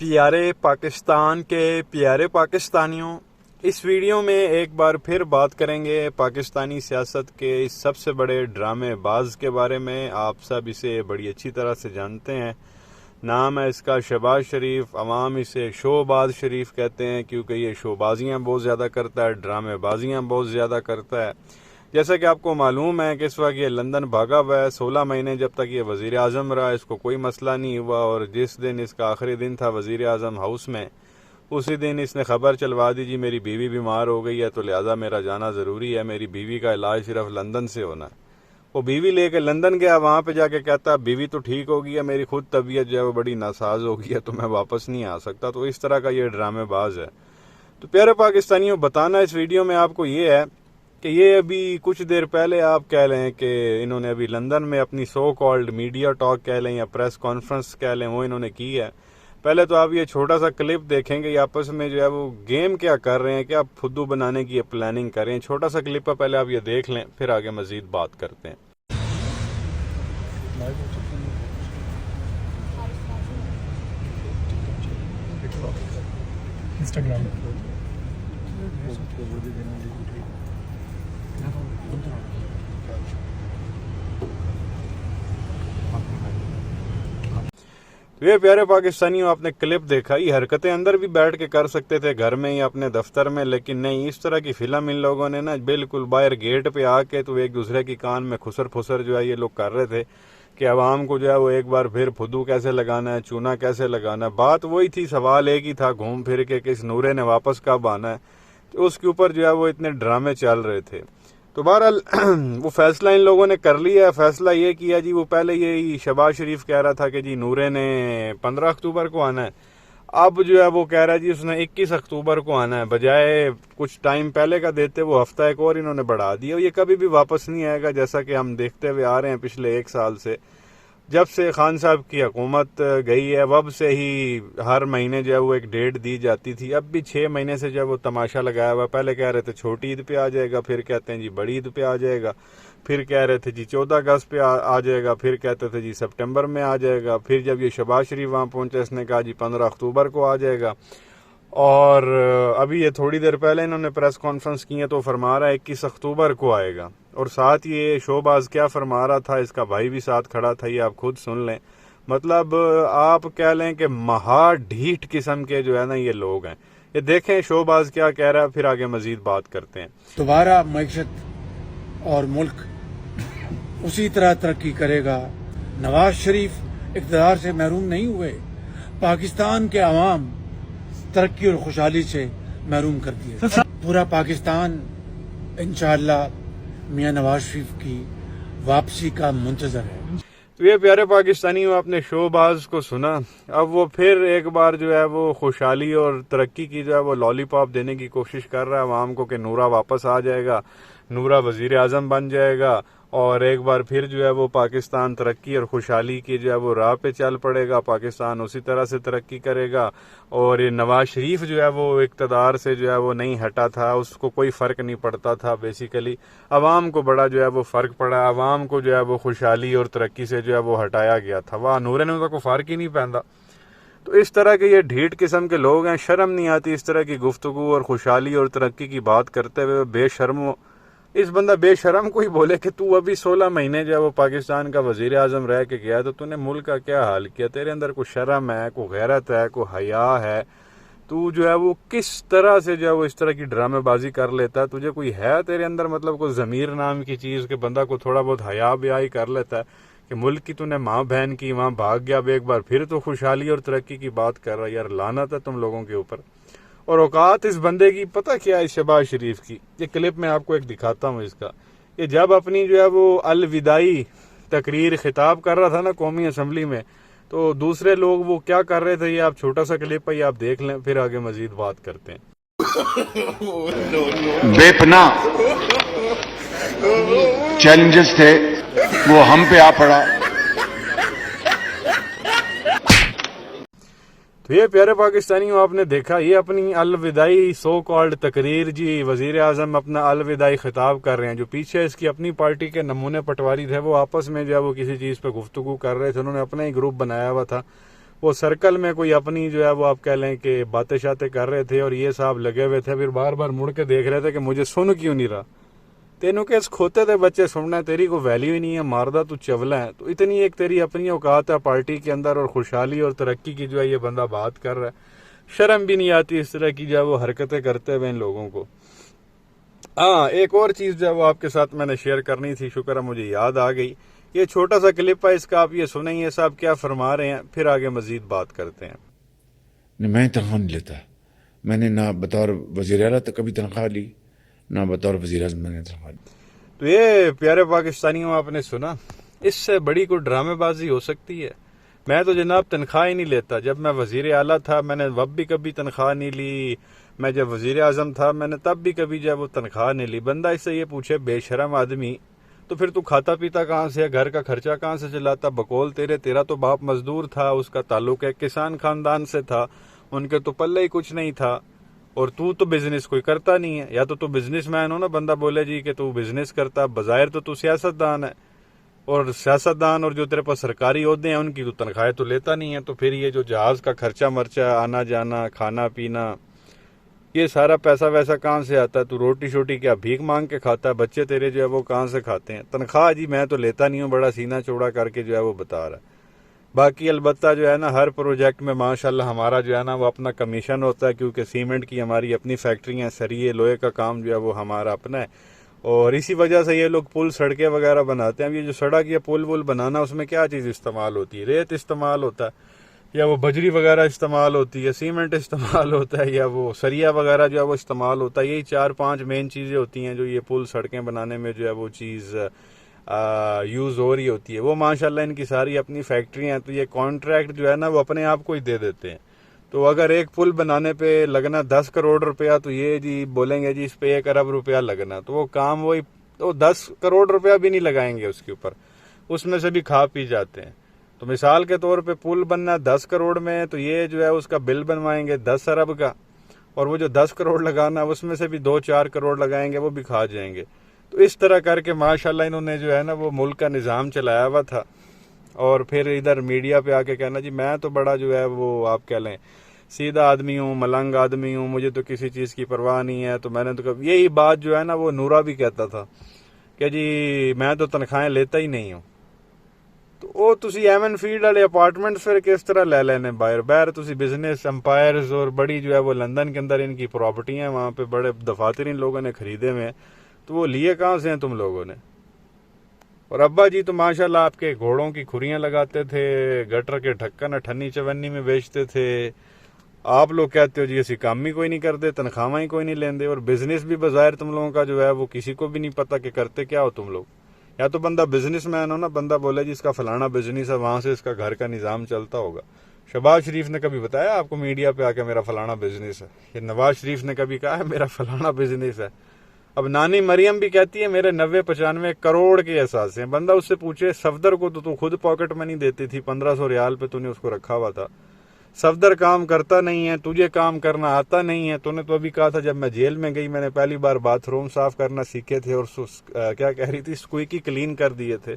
پیارے پاکستان کے پیارے پاکستانیوں، اس ویڈیو میں ایک بار پھر بات کریں گے پاکستانی سیاست کے اس سب سے بڑے ڈرامے باز کے بارے میں۔ آپ سب اسے بڑی اچھی طرح سے جانتے ہیں، نام ہے اس کا شہباز شریف۔ عوام اسے شو باز شریف کہتے ہیں کیونکہ یہ شو بازیاں بہت زیادہ کرتا ہے، ڈرامے بازیاں بہت زیادہ کرتا ہے۔ جیسا کہ آپ کو معلوم ہے کہ اس وقت یہ لندن بھاگا ہوا ہے، 16 مہینے جب تک یہ وزیر اعظم رہا، اس کو کوئی مسئلہ نہیں ہوا، اور جس دن اس کا آخری دن تھا وزیر اعظم ہاؤس میں، اسی دن اس نے خبر چلوا دی جی میری بیوی بیمار ہو گئی ہے تو لہٰذا میرا جانا ضروری ہے، میری بیوی کا علاج صرف لندن سے ہونا ہے۔ وہ بیوی لے کے لندن گیا، وہاں پہ جا کے کہتا بیوی تو ٹھیک ہو گئی ہے، میری خود طبیعت جو ہے وہ بڑی ناساز ہو گئی ہے تو میں واپس نہیں آ سکتا۔ تو اس طرح کا یہ ڈرامے باز ہے۔ تو پیارے پاکستانیوں، بتانا اس ویڈیو میں آپ کو یہ ہے کہ یہ ابھی کچھ دیر پہلے آپ کہہ لیں کہ انہوں نے ابھی لندن میں اپنی سو کالڈ میڈیا ٹاک کہہ لیں یا پریس کانفرنس کہہ لیں، وہ انہوں نے کی ہے۔ پہلے تو آپ یہ چھوٹا سا کلپ دیکھیں گے، یہ آپس میں جو ہے وہ گیم کیا کر رہے ہیں، کیا پھدو بنانے کی پلاننگ کر رہے ہیں۔ چھوٹا سا کلپ ہے، پہلے آپ یہ دیکھ لیں، پھر آگے مزید بات کرتے ہیں۔ انسٹاگرام تو یہ پیارے پاکستانیوں، آپ نے کلپ دیکھا، یہ حرکتیں اندر بھی بیٹھ کے کر سکتے تھے گھر میں یا اپنے دفتر میں، لیکن نہیں، اس طرح کی فلم ان لوگوں نے نا بالکل باہر گیٹ پہ آ کے تو ایک دوسرے کی کان میں خسر پھسر جو ہے یہ لوگ کر رہے تھے کہ عوام کو جو ہے وہ ایک بار پھر پھدو کیسے لگانا ہے، چونا کیسے لگانا ہے۔ بات وہی تھی، سوال ایک ہی تھا گھوم پھر کے کہ اس نورے نے واپس کب آنا ہے، تو اس کے اوپر جو ہے وہ اتنے ڈرامے چل رہے تھے۔ تو بہرحال وہ فیصلہ ان لوگوں نے کر لیا ہے۔ فیصلہ یہ کیا جی، وہ پہلے یہی شہباز شریف کہہ رہا تھا کہ جی نورے نے 15 اکتوبر کو آنا ہے، اب جو ہے وہ کہہ رہا ہے جی اس نے 21 اکتوبر کو آنا ہے، بجائے کچھ ٹائم پہلے کا دیتے وہ ہفتہ ایک اور انہوں نے بڑھا دیا۔ یہ کبھی بھی واپس نہیں آئے گا، جیسا کہ ہم دیکھتے ہوئے آ رہے ہیں پچھلے 1 سال سے، جب سے خان صاحب کی حکومت گئی ہے وب سے ہی ہر مہینے جو ہے وہ ایک ڈیٹ دی جاتی تھی۔ اب بھی 6 مہینے سے جو ہے وہ تماشا لگایا ہوا، پہلے کہہ رہے تھے چھوٹی عید پہ آ جائے گا، پھر کہتے ہیں جی بڑی عید پہ آ جائے گا، پھر کہہ رہے تھے جی 14 اگست پہ آ جائے گا، پھر کہتے تھے جی سپٹمبر میں آ جائے گا، پھر جب یہ شہباز شریف وہاں پہنچے اس نے کہا جی 15 اکتوبر کو آ جائے گا، اور ابھی یہ تھوڑی دیر پہلے انہوں نے پریس کانفرنس کی ہے تو فرما رہا ہے 21 اکتوبر کو آئے گا۔ اور ساتھ یہ شوباز کیا فرما رہا تھا، اس کا بھائی بھی ساتھ کھڑا تھا، یہ آپ خود سن لیں۔ مطلب آپ کہہ لیں کہ مہا ڈھیٹ قسم کے جو ہے نا یہ لوگ ہیں۔ یہ دیکھیں شوباز کیا کہہ رہا ہے، پھر آگے مزید بات کرتے ہیں۔ دوبارہ معیشت اور ملک اسی طرح ترقی کرے گا۔ نواز شریف اقتدار سے محروم نہیں ہوئے، پاکستان کے عوام ترقی اور خوشحالی سے محروم کر دیا۔ پورا پاکستان انشاءاللہ میاں نواز شریف کی واپسی کا منتظر ہے۔ تو یہ پیارے پاکستانیوں، آپ نے شوباز کو سنا، اب وہ پھر ایک بار جو ہے وہ خوشحالی اور ترقی کی جو ہے وہ لالی پاپ دینے کی کوشش کر رہا ہے عوام کو کہ نورا واپس آ جائے گا، نورا وزیر اعظم بن جائے گا، اور ایک بار پھر جو ہے وہ پاکستان ترقی اور خوشحالی کی جو ہے وہ راہ پہ چل پڑے گا، پاکستان اسی طرح سے ترقی کرے گا۔ اور یہ نواز شریف جو ہے وہ اقتدار سے جو ہے وہ نہیں ہٹا تھا، اس کو کوئی فرق نہیں پڑتا تھا، بیسیکلی عوام کو بڑا جو ہے وہ فرق پڑا، عوام کو جو ہے وہ خوشحالی اور ترقی سے جو ہے وہ ہٹایا گیا تھا، وہ نورے نے تو کوئی فرق ہی نہیں پہنتا۔ تو اس طرح کے یہ ڈھیٹ قسم کے لوگ ہیں، شرم نہیں آتی اس طرح کی گفتگو اور خوشحالی اور ترقی کی بات کرتے ہوئے، بے شرم۔ اس بندہ بے شرم کوئی بولے کہ تو ابھی 16 مہینے جو ہے وہ پاکستان کا وزیر اعظم رہ کے گیا تو نے ملک کا کیا حال کیا، تیرے اندر کوئی شرم ہے، کوئی غیرت ہے، کوئی حیا ہے، تو جو ہے وہ کس طرح سے جو ہے وہ اس طرح کی ڈرامے بازی کر لیتا ہے، تجھے کوئی ہے تیرے اندر مطلب کوئی ضمیر نام کی چیز کہ بندہ کو تھوڑا بہت حیا بیائی کر لیتا ہے کہ ملک کی تو نے ماں بہن کی وہاں بھاگ گیا، اب ایک بار پھر تو خوشحالی اور ترقی کی بات کر رہا ہے۔ یار لعنت ہے تم لوگوں کے اوپر۔ اور اوقات اس بندے کی پتہ کیا ہے، شہباز شریف کی، یہ کلپ میں آپ کو ایک دکھاتا ہوں اس کا۔ یہ جب اپنی جو ہے وہ الوداعی تقریر خطاب کر رہا تھا نا قومی اسمبلی میں، تو دوسرے لوگ وہ کیا کر رہے تھے، یہ آپ چھوٹا سا کلپ ہے، یہ آپ دیکھ لیں، پھر آگے مزید بات کرتے ہیں۔ بے پناہ چیلنجز تھے، وہ ہم پہ آ پڑا۔ تو یہ پیارے پاکستانیوں، آپ نے دیکھا یہ اپنی الوداعی سو کالڈ تقریر، جی وزیر اعظم اپنا الوداعی خطاب کر رہے ہیں، جو پیچھے اس کی اپنی پارٹی کے نمونے پٹواری تھے وہ آپس میں جو ہے وہ کسی چیز پہ گفتگو کر رہے تھے، انہوں نے اپنا ہی گروپ بنایا ہوا تھا، وہ سرکل میں کوئی اپنی جو ہے وہ آپ کہہ لیں کہ باتیں شاتیں کر رہے تھے اور یہ صاحب لگے ہوئے تھے، پھر بار بار مڑ کے دیکھ رہے تھے کہ مجھے سن کیوں نہیں رہا، تینوں کے کھوتے تھے بچے سننا ہے، تیری کوئی ویلیو ہی نہیں ہے، ماردہ تو چولا ہے، تو اتنی ایک تیری اپنی اوقات ہے پارٹی کے اندر اور خوشحالی اور ترقی کی جو ہے یہ بندہ بات کر رہا ہے، شرم بھی نہیں آتی اس طرح کی جو ہے وہ حرکتیں کرتے ہوئے ان لوگوں کو۔ ہاں ایک اور چیز جو ہے وہ آپ کے ساتھ میں نے شیئر کرنی تھی، شکر ہے مجھے یاد آ گئی، یہ چھوٹا سا کلپ ہے، اس کا آپ یہ سنیں یہ صاحب کیا فرما رہے ہیں، پھر آگے مزید بات کرتے ہیں۔ میں تنخواہ نہیں لیتا، میں نے نہ بطور وزیر اعلیٰ تو کبھی تنخواہ لی، نہ بطور وزیر اعظم میں نے تنخواہ لی۔ تو یہ پیارے پاکستانیوں آپ نے سنا، اس سے بڑی کوئی ڈرامے بازی ہو سکتی ہے؟ میں تو جناب تنخواہ ہی نہیں لیتا، جب میں وزیر اعلیٰ تھا میں نے اب بھی کبھی تنخواہ نہیں لی، میں جب وزیر اعظم تھا میں نے تب بھی کبھی جب وہ تنخواہ نہیں لی۔ بندہ اس سے یہ پوچھے بے شرم آدمی، تو پھر تو کھاتا پیتا کہاں سے ہے، گھر کا خرچہ کہاں سے چلاتا؟ بقول تیرا تو باپ مزدور تھا، اس کا تعلق ایک کسان خاندان سے تھا، ان کے تو پلے ہی کچھ نہیں تھا، اور تو بزنس کوئی کرتا نہیں ہے، یا تو بزنس مین ہو نا، بندہ بولے جی کہ تو بزنس کرتا، بظاہر تو سیاست دان ہے، اور سیاست دان اور جو تیرے پاس سرکاری عہدے ہیں ان کی تو تنخواہ تو لیتا نہیں ہے، تو پھر یہ جو جہاز کا خرچہ مرچہ، آنا جانا، کھانا پینا، یہ سارا پیسہ ویسا کہاں سے آتا ہے؟ تو روٹی شوٹی کیا بھیک مانگ کے کھاتا ہے؟ بچے تیرے جو ہے وہ کہاں سے کھاتے ہیں؟ تنخواہ جی میں تو لیتا نہیں ہوں، بڑا سینہ چوڑا کر کے جو ہے وہ بتا رہا ہے۔ باقی البتہ جو ہے نا ہر پروجیکٹ میں ماشاءاللہ ہمارا جو ہے نا وہ اپنا کمیشن ہوتا ہے، کیونکہ سیمنٹ کی ہماری اپنی فیکٹریاں، سریے لوہے کا کام جو ہے وہ ہمارا اپنا ہے، اور اسی وجہ سے یہ لوگ پل سڑکیں وغیرہ بناتے ہیں۔ اب یہ جو سڑک یا پل وول بنانا، اس میں کیا چیز استعمال ہوتی ہے؟ ریت استعمال ہوتا ہے، یا وہ بجری وغیرہ استعمال ہوتی ہے، سیمنٹ استعمال ہوتا ہے، یا وہ سریا وغیرہ جو ہے وہ استعمال ہوتا ہے۔ یہی 4-5 مین چیزیں ہوتی ہیں جو یہ پل سڑکیں بنانے میں جو ہے وہ چیز یوز ہو رہی ہوتی ہے۔ وہ ماشاءاللہ ان کی ساری اپنی فیکٹری ہیں، تو یہ کانٹریکٹ جو ہے نا وہ اپنے آپ کو ہی دے دیتے ہیں۔ تو اگر ایک پل بنانے پہ لگنا 10 کروڑ روپیہ، تو یہ جی بولیں گے جی اس پہ 1 ارب روپیہ لگنا، تو وہ کام وہی تو 10 کروڑ روپیہ بھی نہیں لگائیں گے اس کے اوپر، اس میں سے بھی کھا پی جاتے ہیں۔ تو مثال کے طور پہ پل بننا 10 کروڑ میں، تو یہ جو ہے اس کا بل بنوائیں گے 10 ارب کا، اور وہ جو 10 کروڑ لگانا اس میں سے بھی 2-4 کروڑ لگائیں گے، وہ بھی کھا جائیں گے۔ تو اس طرح کر کے ماشاءاللہ انہوں نے جو ہے نا وہ ملک کا نظام چلایا ہوا تھا، اور پھر ادھر میڈیا پہ آ کے کہنا جی میں تو بڑا جو ہے وہ آپ کہہ لیں سیدھا آدمی ہوں، ملنگ آدمی ہوں، مجھے تو کسی چیز کی پرواہ نہیں ہے، تو میں نے تو یہی بات جو ہے نا وہ نورا بھی کہتا تھا کہ جی میں تو تنخواہیں لیتا ہی نہیں ہوں۔ تو وہ تسی ایمن فیلڈ والے اپارٹمنٹ پھر کس طرح لے لینے باہر تسی بزنس امپائرز، اور بڑی جو ہے وہ لندن کے اندر ان کی پراپرٹی ہیں، وہاں پہ بڑے دفاتر ان لوگوں نے خریدے ہوئے ہیں، تو وہ لیے کہاں سے ہیں تم لوگوں نے؟ اور ابا جی تو ماشاءاللہ آپ کے گھوڑوں کی کھریاں لگاتے تھے، گٹر کے ڈھکن 58 میں بیچتے تھے، آپ لوگ کہتے ہو جی اسی کام ہی کوئی نہیں کرتے، تنخواہیں ہی کوئی نہیں لیندے، اور بزنس بھی بظاہر تم لوگوں کا جو ہے وہ کسی کو بھی نہیں پتا کہ کرتے کیا ہو تم لوگ۔ یا تو بندہ بزنس مین ہو نا، بندہ بولے جی اس کا فلانا بزنس ہے، وہاں سے اس کا گھر کا نظام چلتا ہوگا۔ شہباز شریف نے کبھی بتایا آپ کو میڈیا پہ آ کے میرا فلانا بزنس ہے؟ یہ نواز شریف نے کبھی کہا ہے میرا فلانا بزنس ہے؟ اب نانی مریم بھی کہتی ہے میرے 90-95 کروڑ کے احساس ہیں۔ بندہ اس سے پوچھے صفدر کو تو خود پاکٹ منی دیتی تھی، 1500 ریال پہ تو نے اس کو رکھا ہوا تھا۔ صفدر کام کرتا نہیں ہے، تجھے کام کرنا آتا نہیں ہے۔ تو نے تو ابھی کہا تھا جب میں جیل میں گئی میں نے پہلی بار باتھ روم صاف کرنا سیکھے تھے، اور کیا کہہ رہی تھی اسکوئکی کلین کر دیے تھے۔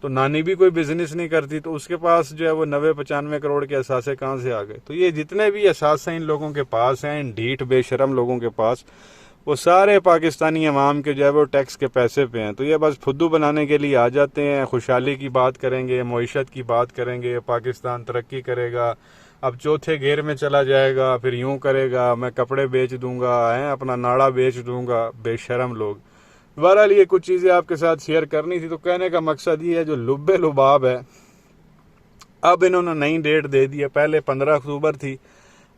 تو نانی بھی کوئی بزنس نہیں کرتی، تو اس کے پاس جو ہے وہ 90-95 کروڑ کے اثاثے کہاں سے آ گئے؟ تو یہ جتنے بھی اثاثے ان لوگوں کے پاس ہیں، ان ڈھیٹ بے شرم لوگوں کے پاس، وہ سارے پاکستانی عوام کے جو ہے وہ ٹیکس کے پیسے پہ ہیں۔ تو یہ بس پھدو بنانے کے لیے آ جاتے ہیں، خوشحالی کی بات کریں گے، معیشت کی بات کریں گے، پاکستان ترقی کرے گا، اب چوتھے گیئر میں چلا جائے گا، پھر یوں کرے گا، میں کپڑے بیچ دوں گا، اپنا ناڑا بیچ دوں گا، بے شرم لوگ۔ بہرحال یہ کچھ چیزیں آپ کے ساتھ شیئر کرنی تھی۔ تو کہنے کا مقصد یہ ہے جو لبے لباب ہے، اب انہوں نے نئی ڈیٹ دے دی ہے، پہلے 15 اکتوبر تھی،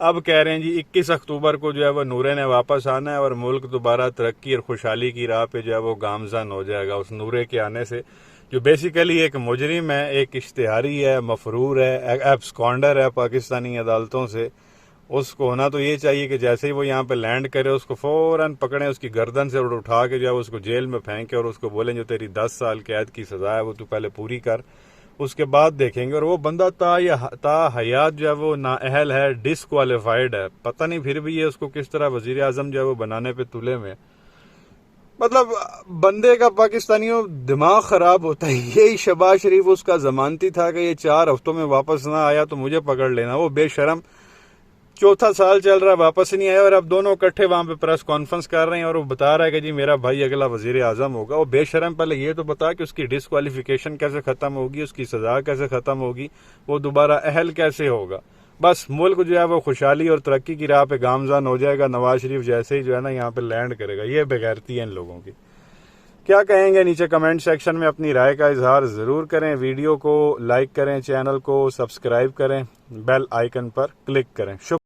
اب کہہ رہے ہیں جی 21 اکتوبر کو جو ہے وہ نورے نے واپس آنا ہے، اور ملک دوبارہ ترقی اور خوشحالی کی راہ پہ جو ہے وہ گامزن ہو جائے گا اس نورے کے آنے سے، جو بیسیکلی ایک مجرم ہے، ایک اشتہاری ہے، مفرور ہے، ایبسکانڈر ہے پاکستانی عدالتوں سے۔ اس کو ہونا تو یہ چاہیے کہ جیسے ہی وہ یہاں پہ لینڈ کرے اس کو فوراً پکڑیں، اس کی گردن سے اٹھا کے جو ہے اس کو جیل میں پھینکے، اور اس کو بولیں جو تیری 10 سال قید کی سزا ہے وہ تو پہلے پوری کر، اس کے بعد دیکھیں گے۔ اور وہ بندہ تا حیات جو ہے وہ نااہل ہے، ڈسکوالیفائڈ ہے، پتہ نہیں پھر بھی یہ اس کو کس طرح وزیر اعظم جو ہے وہ بنانے پہ تلے میں۔ مطلب بندے کا پاکستانیوں دماغ خراب ہوتا ہے. یہی شہباز شریف اس کا ضمانتی تھا کہ یہ 4 ہفتوں میں واپس نہ آیا تو مجھے پکڑ لینا. وہ بے شرم 4تھا سال چل رہا واپس نہیں آیا، اور اب دونوں اکٹھے وہاں پہ پریس کانفرنس کر رہے ہیں اور وہ بتا رہا ہے کہ جی میرا بھائی اگلا وزیر اعظم ہوگا. وہ بے شرم پہلے یہ تو بتا کہ اس کی ڈسکوالیفیکیشن کیسے ختم ہوگی، اس کی سزا کیسے ختم ہوگی، وہ دوبارہ اہل کیسے ہوگا. بس ملک جو ہے وہ خوشحالی اور ترقی کی راہ پہ گامزن ہو جائے گا نواز شریف جیسے ہی جو ہے نا یہاں پہ لینڈ کرے گا. یہ بغیرتی ہے ان لوگوں کی. کیا کہیں گے نیچے کمنٹ سیکشن میں اپنی رائے کا اظہار ضرور کریں. ویڈیو کو لائک کریں، چینل کو سبسکرائب کریں، بیل آئیکن پر کلک کریں. شکریہ.